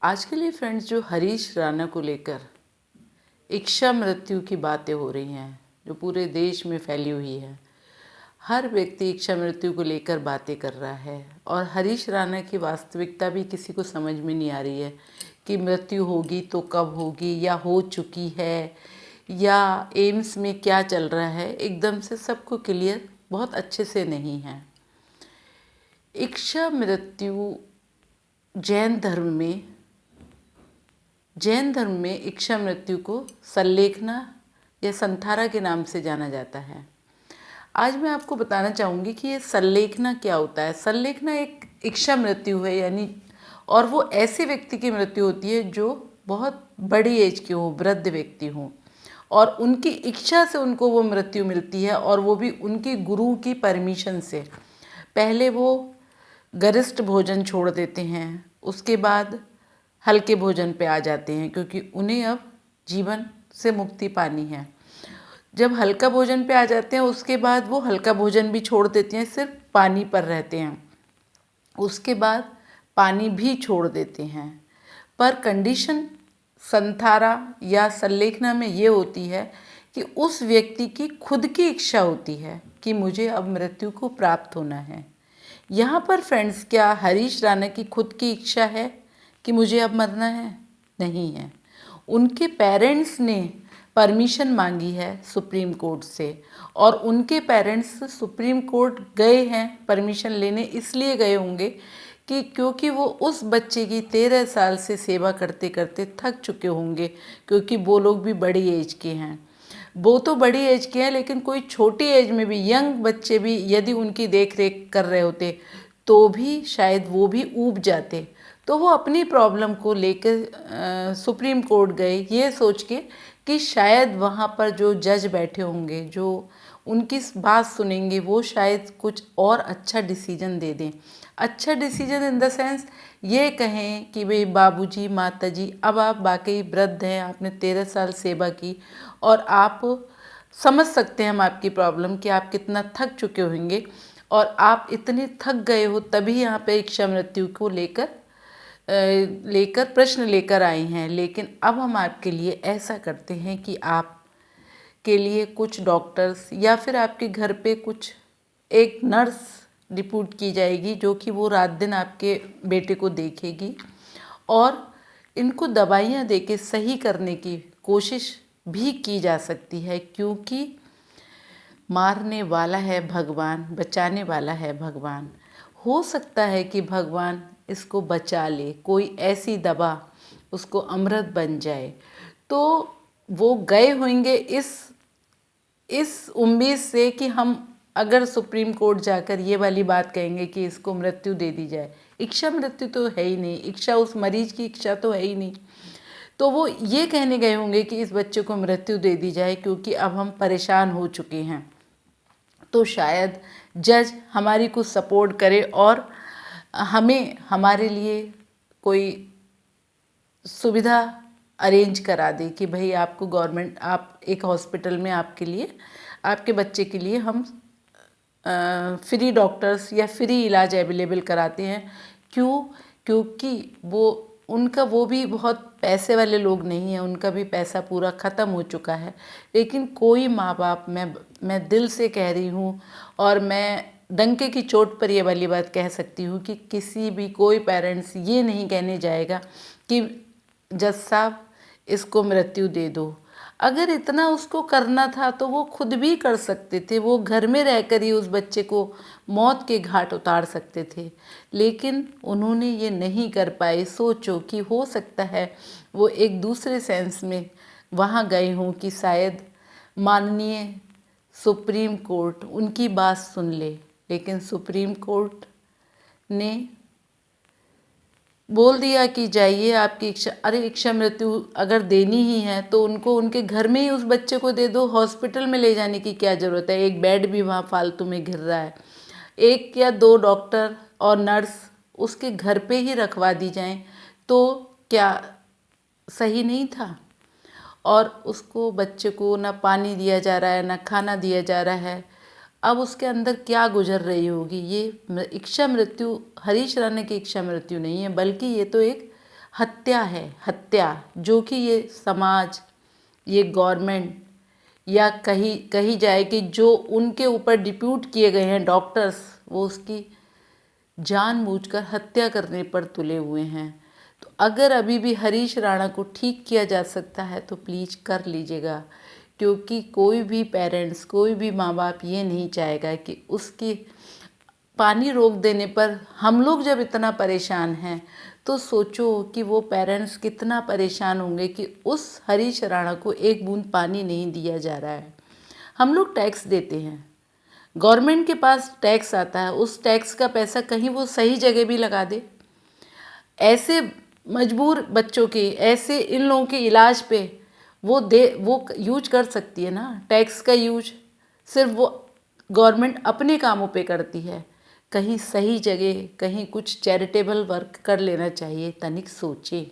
आज के लिए फ्रेंड्स जो हरीश राणा को लेकर इच्छा मृत्यु की बातें हो रही हैं, जो पूरे देश में फैली हुई है। हर व्यक्ति इच्छा मृत्यु को लेकर बातें कर रहा है और हरीश राणा की वास्तविकता भी किसी को समझ में नहीं आ रही है कि मृत्यु होगी तो कब होगी या हो चुकी है या एम्स में क्या चल रहा है, एकदम से सबको क्लियर बहुत अच्छे से नहीं है। इच्छा मृत्यु जैन धर्म में इच्छा मृत्यु को सल्लेखना या संथारा के नाम से जाना जाता है। आज मैं आपको बताना चाहूँगी कि ये सल्लेखना क्या होता है। सल्लेखना एक इच्छा मृत्यु है, यानी और वो ऐसे व्यक्ति की मृत्यु होती है जो बहुत बड़ी एज के हो, वृद्ध व्यक्ति हों और उनकी इच्छा से उनको वो मृत्यु मिलती है और वो भी उनके गुरु की परमिशन से। पहले वो गरिष्ठ भोजन छोड़ देते हैं, उसके बाद हल्के भोजन पे आ जाते हैं क्योंकि उन्हें अब जीवन से मुक्ति पानी है। जब हल्का भोजन पे आ जाते हैं उसके बाद वो हल्का भोजन भी छोड़ देते हैं, सिर्फ पानी पर रहते हैं। उसके बाद पानी भी छोड़ देते हैं, पर कंडीशन संथारा या सल्लेखना में ये होती है कि उस व्यक्ति की खुद की इच्छा होती है कि मुझे अब मृत्यु को प्राप्त होना है। यहाँ पर फ्रेंड्स, क्या हरीश राणा की खुद की इच्छा है कि मुझे अब मरना है? नहीं है। उनके पेरेंट्स ने परमिशन मांगी है सुप्रीम कोर्ट से और उनके पेरेंट्स सुप्रीम कोर्ट गए हैं परमिशन लेने, इसलिए गए होंगे कि क्योंकि वो उस बच्चे की 13 साल से सेवा करते करते थक चुके होंगे, क्योंकि वो लोग भी बड़ी एज के हैं। वो तो बड़ी एज के हैं, लेकिन कोई छोटी एज में भी यंग बच्चे भी यदि उनकी देख रेख कर रहे होते तो भी शायद वो भी ऊब जाते। तो वो अपनी प्रॉब्लम को लेकर सुप्रीम कोर्ट गए, ये सोच के कि शायद वहाँ पर जो जज बैठे होंगे, जो उनकी बात सुनेंगे, वो शायद कुछ और अच्छा डिसीजन दे दें। अच्छा डिसीजन इन द सेंस ये कहें कि भाई बाबूजी, माताजी, अब आप वाकई वृद्ध हैं, आपने 13 साल सेवा की और आप समझ सकते हैं हम आपकी प्रॉब्लम कि आप कितना थक चुके होंगे और आप इतने थक गए हो, तभी यहाँ पे इच्छा मृत्यु को लेकर प्रश्न लेकर आए हैं। लेकिन अब हम आपके लिए ऐसा करते हैं कि आप के लिए कुछ डॉक्टर्स या फिर आपके घर पे कुछ एक नर्स रिपोर्ट की जाएगी, जो कि वो रात दिन आपके बेटे को देखेगी और इनको दवाइयाँ देके सही करने की कोशिश भी की जा सकती है, क्योंकि मारने वाला है भगवान, बचाने वाला है भगवान। हो सकता है कि भगवान इसको बचा ले, कोई ऐसी दवा उसको अमृत बन जाए। तो वो गए होंगे इस उम्मीद से कि हम अगर सुप्रीम कोर्ट जाकर ये वाली बात कहेंगे कि इसको मृत्यु दे दी जाए। इच्छा मृत्यु तो है ही नहीं, इच्छा उस मरीज की इच्छा तो है ही नहीं। तो वो ये कहने गए होंगे कि इस बच्चे को मृत्यु दे दी जाए क्योंकि अब हम परेशान हो चुके हैं। तो शायद जज हमारी कुछ सपोर्ट करे और हमें हमारे लिए कोई सुविधा अरेंज करा दे कि भाई आपको गवर्नमेंट, आप एक हॉस्पिटल में आपके लिए, आपके बच्चे के लिए हम फ्री डॉक्टर्स या फ्री इलाज अवेलेबल कराते हैं। क्यों? क्योंकि उनका वो भी बहुत पैसे वाले लोग नहीं हैं, उनका भी पैसा पूरा ख़त्म हो चुका है। लेकिन कोई माँ बाप, मैं दिल से कह रही हूँ और मैं डंके की चोट पर ये वाली बात कह सकती हूँ कि किसी भी कोई पेरेंट्स ये नहीं कहने जाएगा कि जज साहब इसको मृत्यु दे दो। अगर इतना उसको करना था तो वो खुद भी कर सकते थे, वो घर में रहकर ही उस बच्चे को मौत के घाट उतार सकते थे, लेकिन उन्होंने ये नहीं कर पाए। सोचो कि हो सकता है वो एक दूसरे सेंस में वहाँ गए हों कि शायद माननीय सुप्रीम कोर्ट उनकी बात सुन ले, लेकिन सुप्रीम कोर्ट ने बोल दिया कि जाइए आपकी इच्छा। अरे इच्छा मृत्यु अगर देनी ही है तो उनको उनके घर में ही उस बच्चे को दे दो, हॉस्पिटल में ले जाने की क्या ज़रूरत है? एक बेड भी वहाँ फालतू में घिर रहा है। एक या दो डॉक्टर और नर्स उसके घर पे ही रखवा दी जाएं तो क्या सही नहीं था? और उसको, बच्चे को ना पानी दिया जा रहा है, ना खाना दिया जा रहा है। अब उसके अंदर क्या गुजर रही होगी? ये इच्छा मृत्यु हरीश राणा की इच्छा मृत्यु नहीं है, बल्कि ये तो एक हत्या है, हत्या, जो कि ये समाज, ये गवर्नमेंट या कही जाए कि जो उनके ऊपर डिप्यूट किए गए हैं डॉक्टर्स, वो उसकी जानबूझकर हत्या करने पर तुले हुए हैं। तो अगर अभी भी हरीश राणा को ठीक किया जा सकता है तो प्लीज़ कर लीजिएगा, क्योंकि कोई भी पेरेंट्स, कोई भी माँ बाप ये नहीं चाहेगा कि उसकी पानी रोक देने पर हम लोग जब इतना परेशान हैं, तो सोचो कि वो पेरेंट्स कितना परेशान होंगे कि उस हरीश राणा को एक बूंद पानी नहीं दिया जा रहा है। हम लोग टैक्स देते हैं, गवर्नमेंट के पास टैक्स आता है, उस टैक्स का पैसा कहीं वो सही जगह भी लगा दे। ऐसे मजबूर बच्चों के, ऐसे इन लोगों के इलाज पे वो यूज कर सकती है ना। टैक्स का यूज सिर्फ वो गवर्नमेंट अपने कामों पे करती है, कहीं सही जगह, कहीं कुछ चैरिटेबल वर्क कर लेना चाहिए। तनिक सोचें।